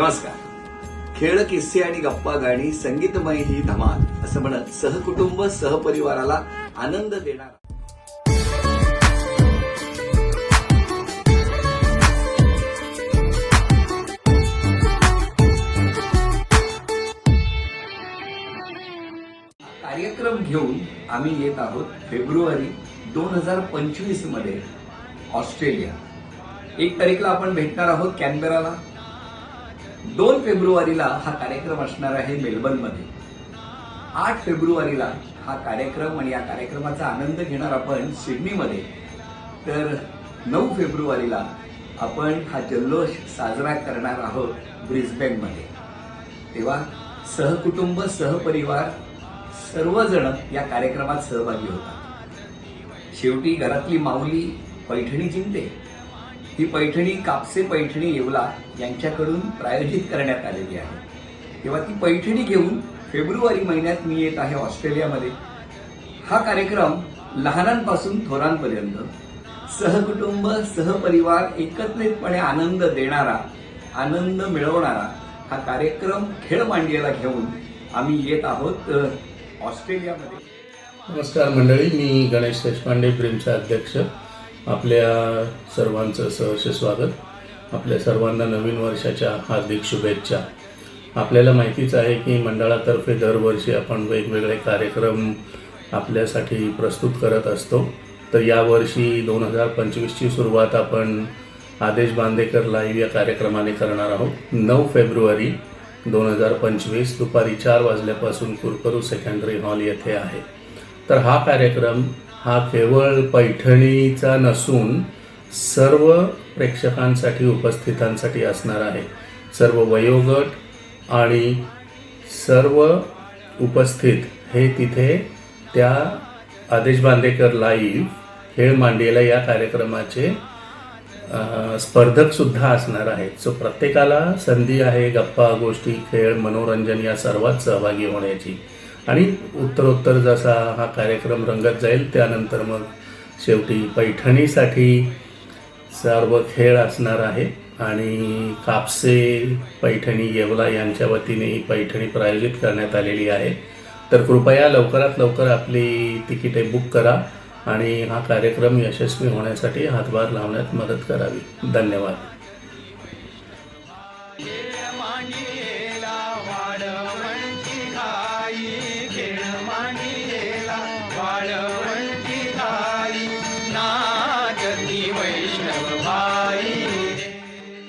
नमस्कार. खेळ, किस्से आणि गप्पा गाणी, संगीतमय ही धमाल असं म्हणत सहकुटुंब सहपरिवाराला आनंद देणार कार्यक्रम घेऊन आम्ही येत आहोत फेब्रुवारी 2025 मध्ये ऑस्ट्रेलिया. 1 तारीखला आपण भेटणार आहोत कॅनबेराला. 2 फेब्रुवारीला हा कार्यक्रम असणार आहे मेलबर्नमध्ये. 8 फेब्रुवारीला हा कार्यक्रम आणि या कार्यक्रमाचा आनंद घेणार आपण सिडनीमध्ये. तर 9 फेब्रुवारीला आपण हा जल्लोष साजरा करणार आहोत ब्रिस्बेनमध्ये. तेव्हा सहकुटुंब सहपरिवार सर्वजण या कार्यक्रमात सहभागी होतात. शेवटी घरातली माऊली पैठणी जिंकते. ही पैठणी कापसे पैठणी येवला यांच्याकडून प्रायोजित करण्यात आलेली आहे. तेव्हा ती पैठणी घेऊन फेब्रुवारी महिन्यात मी येत आहे ऑस्ट्रेलियामध्ये. हा कार्यक्रम लहानांपासून थोरांपर्यंत सहकुटुंब सहपरिवार एकत्रितपणे आनंद देणारा, आनंद मिळवणारा हा कार्यक्रम खेळ मांडलेला घेऊन आम्ही येत आहोत ऑस्ट्रेलियामध्ये. नमस्कार मंडळी, मी गणेश देशपांडे, प्रेमचा अध्यक्ष. आपल्या सर्वांचं सहर्ष स्वागत. आपल्या सर्वांना नवीन वर्षाच्या हार्दिक शुभेच्छा. आपल्याला माहितीच आहे की मंडळातर्फे दरवर्षी आपण वेगवेगळे कार्यक्रम आपल्यासाठी प्रस्तुत करत असतो. तर यावर्षी 2025ची सुरुवात आपण आदेश बांदेकर लाईव्ह या कार्यक्रमाने करणार आहोत. 9 फेब्रुवारी 2025 दुपारी 4 वाजल्यापासून कुरकरू सेकंडरी हॉल येथे आहे. तर हा कार्यक्रम हा केवळ पैठणीचा नसून सर्व प्रेक्षकांसाठी, उपस्थितांसाठी असणार आहे. सर्व वयोगट आणि सर्व उपस्थित हे तिथे त्या आदेश बांदेकर लाईव्ह खेळ मांडलेला या कार्यक्रमाचे स्पर्धकसुद्धा असणार आहेत. सो प्रत्येकाला संधी आहे गप्पा गोष्टी, खेळ, मनोरंजन या सर्वात सहभागी होण्याची. आणि उत्तरोत्तर जसा हा कार्यक्रम रंगत जाईल त्यानंतर मग शेवटी पैठणीसाठी सर्व खेळ असणार आहे. आणि कापसे पैठणी येवला यांच्या वतीने ही पैठणी प्रायोजित करण्यात आलेली आहे. तर कृपया लवकरात लवकर आपली तिकिटे बुक करा आणि हा कार्यक्रम यशस्वी होण्यासाठी हातभार लावण्यात मदत करावी. धन्यवाद.